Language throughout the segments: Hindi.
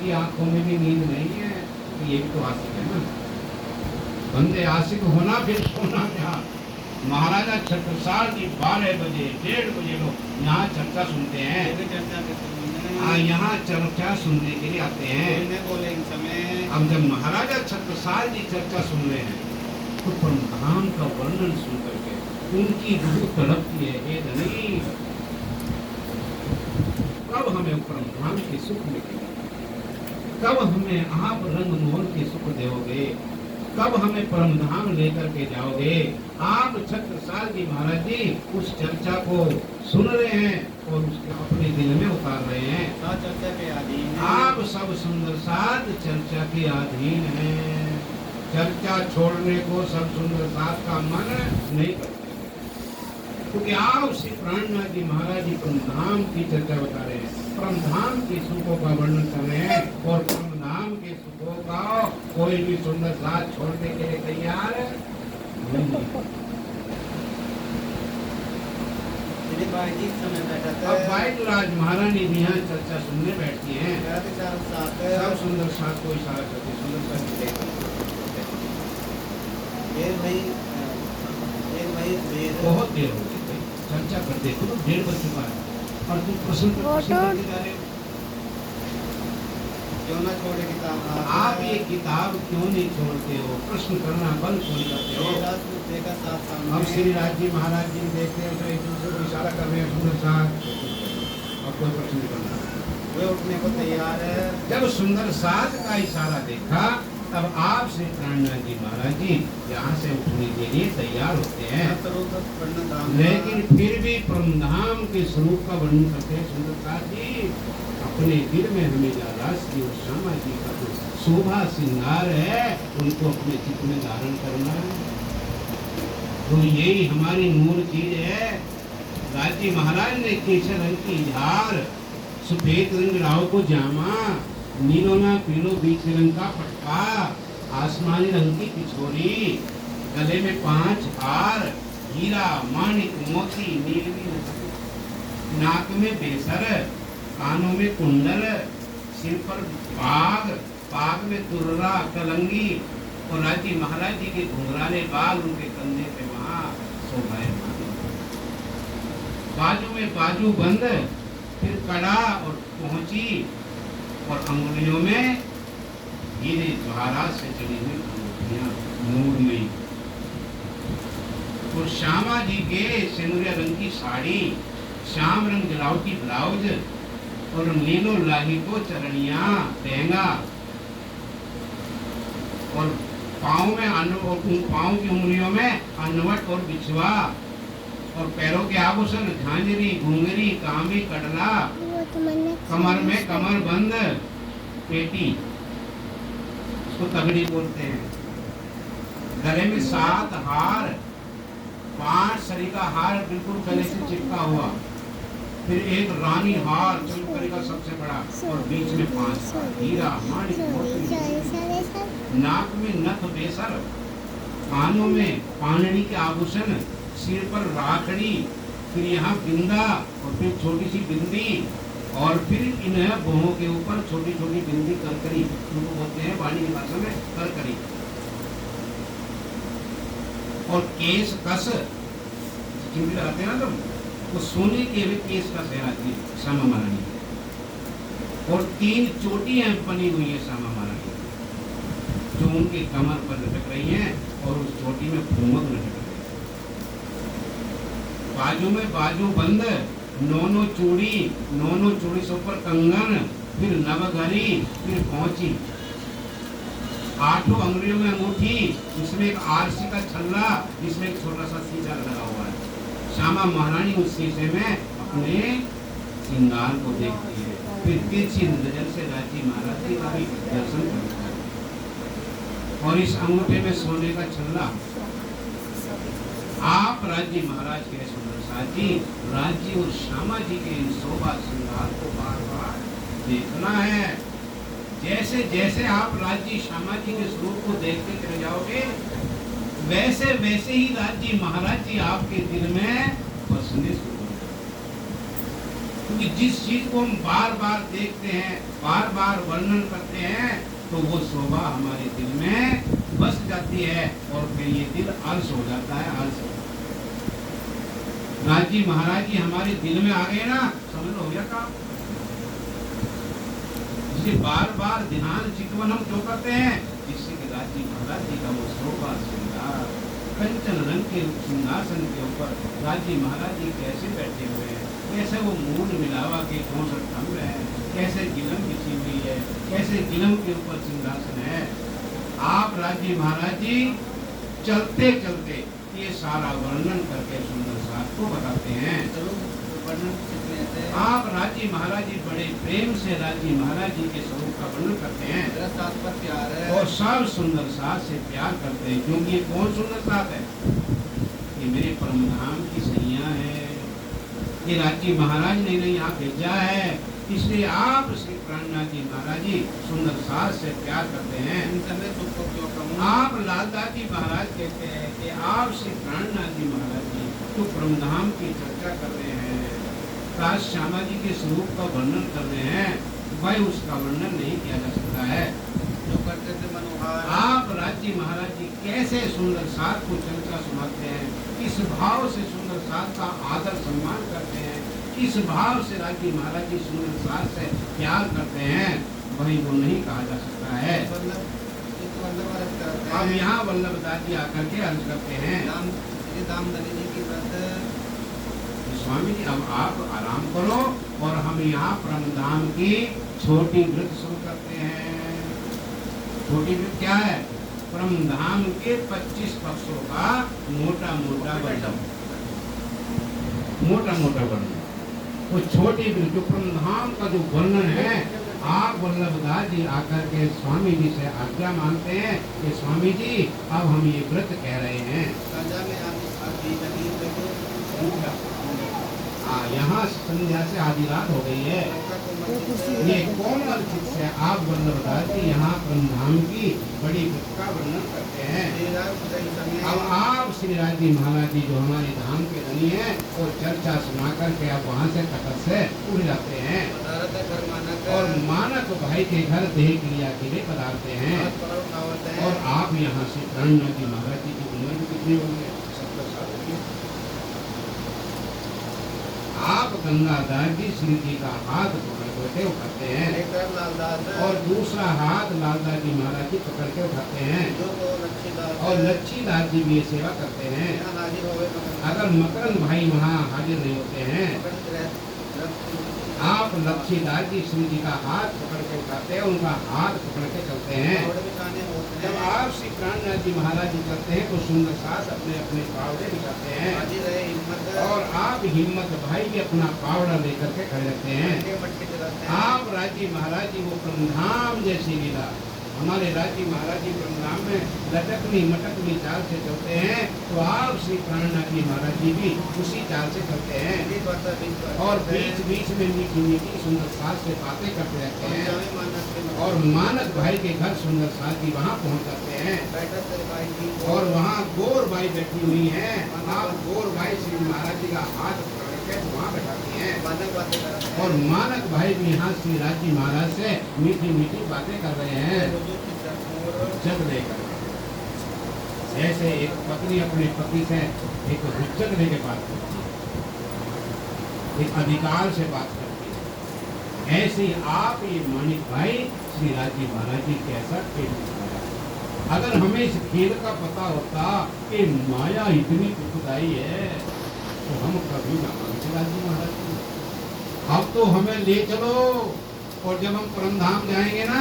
की आंखों में भी नींद नहीं है, तो ये भी तो आशिक है ना। बंदे आशिक होना फिर सोना क्या। महाराजा छत्रसाल जी 12 बजे 1:30 बजे लोग यहाँ चर्चा सुनते हैं। हाँ, यहाँ चर्चा सुनने के लिए आते हैं। बोले इन समय अब जब महाराजा छत्रसाल जी चर्चा सुन रहे हैं तो परमधाम का वर्णन सुन करके उनकी रूह तड़पती है, हे धनी कब हमें परमधाम के सुख मिलेगा, कब हमें आप रंग मोहन के सुख दोगे, कब हमें परमधाम लेकर के जाओगे। आप छत्रसाल जी महाराज जी उस चर्चा को सुन रहे हैं और उसके अपने दिल में उतार रहे हैं। चर्चा के अधीन है। आप सब सुंदर साथ चर्चा के अधीन हैं। चर्चा छोड़ने को सब सुंदर साथ का मन नहीं करते, क्योंकि आप श्री प्राणनाथ जी महाराज जी परमधाम की चर्चा बता रहे हैं, परमधाम के सुखों का वर्णन कर रहे हैं और परमधाम के सुखों का कोई भी सुंदर साथ छोड़ने के लिए तैयार नहीं। अब राज महारानी भी यहाँ चर्चा सुनने बैठती हैं। सब सुंदर साथ को इशारा करते, सुंदर साथ बहुत देर हो गई भाई, चर्चा करते तो 1:30 बज चुका है और तुम प्रश्न करके जा रहे हो। क्यों ना छोड़े किताब? आप ये किताब क्यों नहीं छोड़ते हो? प्रश्न करना बंद क्यों नहीं करते हो? अब श्री राज जी महाराज जी देखते हैं तो एक दूसरे को इशारा कर रहे हैं सुंदर साथ, और कोई प्रश्न नहीं करना, वे उठने को तैयार है। जब सुंदर साथ का इशारा देखा तब आप श्री प्राणनाथ जी महाराज जी यहाँ से उठने के लिए तैयार होते हैं, लेकिन फिर भी परमधाम के स्वरूप का वर्णन करते हैं सुंदर साथ जी। अपने दिल में हमें राष्ट्रीय और श्यामा जी का जो शोभा श्रृंगार है उनको अपने चित्त में धारण करना है, तो यही हमारी मूल चीज है। राजी महाराज ने केसर रंग की झार, सफेद रंग राव को जामा, नीलो ना पीलो बीच रंग का पटका, आसमानी रंग की पिछोरी, गले में 5 हार, हीरा माणिक मोती नीलवी, नाक में बेसर, कानों में कुंडल, सिर पर बाग, बाग में तुर्रा कलंगी, और राजी महाराज जी के घुंघराले बाल उनके कंधे पे वहाँ शोभायमान, बाजू में बाजू बंद, फिर कड़ा और पहुंची, और अंगुलियों में हीरे जवाहरात से चढ़ी हुई अंगूठियां नूर में, और श्यामा जी के सिंदूरिया रंग की साड़ी, श्याम रंग जलावटी ब्लाउज, और नीलो लाही को चरणिया लहंगा, और पाँव में पाँव की उंगलियों में अनवट और बिछुआ, और पैरों के आभूषण झांझरी घुंघरी कामी कटला, कमर में कमर बंद पेटी, उसको तगड़ी बोलते हैं, गले में 7 हार, 5 सरी का हार बिल्कुल गले से चिपका हुआ, फिर एक रानी हार चमकरी का सबसे बड़ा, और बीच में 5 हीरा माणिक मोती, नाक में नथ बेसर, कानों में पानड़ी के आभूषण, सिर पर राखड़ी, फिर यहाँ बिंदा, और फिर छोटी सी बिंदी, और फिर इन बहुओं के ऊपर छोटी छोटी बिंदी करकरी, उनको बोलते हैं वाणी की भाषा में करकरी, और केस कस चिमटी लगाते हैं ना तुम, वो सोने के भी केस कस है आती है श्यामा महारानी, और 3 चोटियां बनी हुई है श्यामा महारानी जो उनके कमर पर लटक रही हैं, और उस चोटी में फूमक लटक रही है, बाजू में बाजू बंद, 9 चूड़ी से ऊपर कंगन, फिर नवघरी, फिर पहुंची, 8 अंगुलियों में अंगूठी, इसमें एक आरसी का छल्ला, इसमें एक छोटा सा शीशा लगा हुआ है। श्यामा महारानी उस शीशे में अपने श्रृंगार को देखती है, फिर तिरछी नजर से राजी महाराज जी का भी दर्शन करता है, और इस अंगूठे में सोने का छल्ला। आप राज्य महाराज के सुंदर साथी राज्य और श्यामा जी के इन शोभा श्रृंगार को बार बार देखना है। जैसे जैसे आप राज्य श्यामा जी के स्वरूप को देखते चले जाओगे, वैसे वैसे ही राज्य महाराज जी आपके दिल में बसने शुरू हो जाएंगे। क्योंकि जिस चीज को हम बार बार देखते हैं, बार बार वर्णन करते हैं, तो वो शोभा हमारे दिल में बस जाती है और फिर ये दिल आलस हो जाता है, आलस हो जाता है। राज जी महाराज जी हमारे दिल में आ गए ना, समझ लो हो गया काम। जिसे बार बार ध्यान चितवन हम क्यों करते हैं, जिससे कि राज जी महाराज जी का वो शोभा श्रृंगार कंचन रंग के सिंहासन के ऊपर राज जी महाराज जी कैसे बैठे हुए हैं, कैसे वो मूल मिलावा के 64 खंभ है, कैसे गिलम बिछी हुई है, कैसे गिलम के ऊपर सिंहासन है। आप राज जी महाराज जी चलते चलते ये सारा वर्णन करके सुंदर साथ को बताते हैं। आप राज जी महाराज जी बड़े प्रेम से राज जी महाराज जी के स्वरूप का वर्णन करते हैं और सब सुंदर साथ से प्यार करते हैं, क्योंकि ये कौन सुंदर साथ है, ये मेरे परम धाम की सैया है, ये राज जी महाराज ने यहाँ भेजा है, इसलिए आप श्री प्राणनाथ जी महाराज जी सुंदर साथ से प्यार करते हैं। आप लालदास जी महाराज कहते हैं कि आप श्री प्राणनाथ जी महाराज जी जो परमधाम की चर्चा कर रहे हैं, राज श्यामा जी के स्वरूप का वर्णन कर रहे हैं, भाई उसका वर्णन नहीं किया जा सकता है। जो करते थे मनोहर, आप राज जी महाराज जी कैसे सुंदर साथ को चर्चा सुनाते हैं, किस भाव से सुंदर साथ का आदर सम्मान करते हैं, किस भाव से राज जी महाराज जी सुंदर साथ से प्यार करते हैं, वही वो नहीं कहा जा सकता है। अब यहाँ वल्लभ दास जी आकर के अर्ज करते हैं, स्वामी जी अब आप आराम करो और हम यहाँ परमधाम की छोटी व्रत शुरू करते हैं। छोटी व्रत क्या है, परमधाम के 25 पक्षों का मोटा मोटा वर्णन, मोटा मोटा वर्णन। वो छोटी व्रत जो परमधाम का जो वर्णन है, आप वल्लभ दास जी आकर के स्वामी जी से आज्ञा मांगते हैं कि स्वामी जी अब हम ये व्रत कह रहे हैं। यहाँ संध्या से आधी रात हो गई है, ये कौन अर्चित से आप वल्लभ दास जी यहाँ परमधाम की बड़ी व्रत का वर्णन करते हैं। अब आप श्री राज जी महाराज जी जो हमारे धाम के धनी हैं और चर्चा सुना करके अब वहाँ से तखत से उड़ जाते हैं और मानक भाई के घर देह क्रिया के लिए पधारते हैं। और आप यहाँ से प्राणनाथ जी महाराज जी की उम्र कितनी होगी, 70 साल होगी। आप गंगाधर जी श्री जी का हाथ पकड़ करके उठाते हैं और दूसरा हाथ लालदास जी महाराज जी पकड़ के उठाते हैं और लच्छीदास जी भी ये सेवा करते हैं। अगर मकरंद भाई वहाँ हाजिर नहीं होते हैं, आप लच्छीदास जी श्री जी का हाथ पकड़ के उठाते हैं, उनका हाथ पकड़ के चलते हैं। जब आप श्री प्राणनाथ जी महाराज जी चलते हैं तो सुंदर साथ अपने अपने पावड़े बिछाते हैं और आप हिम्मत भाई भी अपना पावड़ा लेकर के खड़े रहते हैं। आप राज जी महाराज जी वो परमधाम जैसी लीला, हमारे राज जी महाराज जी परमधाम में लटकनी मटकनी चाल से चलते हैं, तो आप श्री प्राणनाथ जी महाराज जी भी उसी चाल से चलते हैं और बीच बीच में मीठी मीठी सुंदर साथ से बातें करते रहते हैं। और मानक भाई के घर सुंदर साथ जी वहाँ पहुँच जाते हैं और वहाँ गौर बाई बैठी हुई है। आप गौर बाई श्री महाराज जी का हाथ पकड़ के वहाँ बैठाती हैं और मानक भाई भी यहाँ श्री राज जी महाराज से मीठी मीठी बातें कर रहे हैं। जग लेकर जैसे एक पत्नी अपने पति से एक हुज्जत लेके बात करती है, एक अधिकार से बात करती है, ऐसे ही आप ये मानिक भाई श्री राज जी महाराज जी कैसा खेल दिखाया। अगर हमें इस खेल का पता होता कि माया इतनी दुखदाई है तो हम कभी ना मानते राज जी महाराज जी। अब तो हमें ले चलो और जब हम परमधाम जाएंगे ना,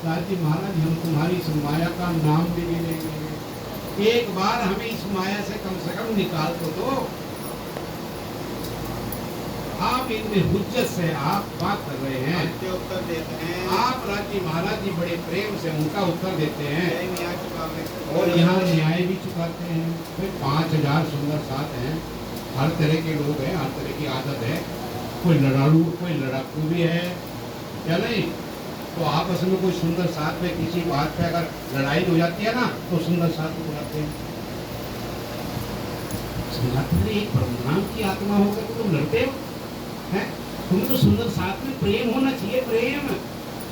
राज जी महाराज हम तुम्हारी इस माया का नाम भी ले लेंगे। एक बार हमें इस माया से कम निकाल तो दो। आप इतने हुज्जत से आप बात कर रहे हैं, उत्तर देते हैं। आप राज जी महाराज जी बड़े प्रेम से उनका उत्तर देते हैं और यहाँ न्याय भी चुकाते हैं। फिर 5000 सुंदर साथ हैं, हर तरह के लोग हैं, हर तरह की आदत है, कोई लड़ाड़ू कोई लड़ाकू भी है या नहीं। तो आपस में कोई सुंदर साथ में किसी बात पे अगर लड़ाई हो जाती है ना तो सुंदर साथ को बुलाते हैं। एक परमधाम की आत्मा होकर तो तुम लड़ते हो हैं, तुम्हें तो सुंदर साथ में प्रेम होना चाहिए, प्रेम।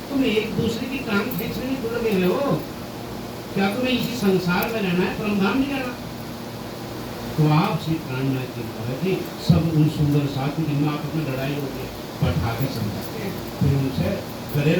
तुम एक दूसरे की टांग खींचने में क्यों लगे हुए हो? क्या तुम्हें इसी संसार में रहना है, परमधाम नहीं जाना? तो आप श्री प्राणनाथ जी महाराज जी सब उन सुंदर साथी जिनमें आप अपनी लड़ाई होती है बैठा के समझाते हैं, फिर उनसे गले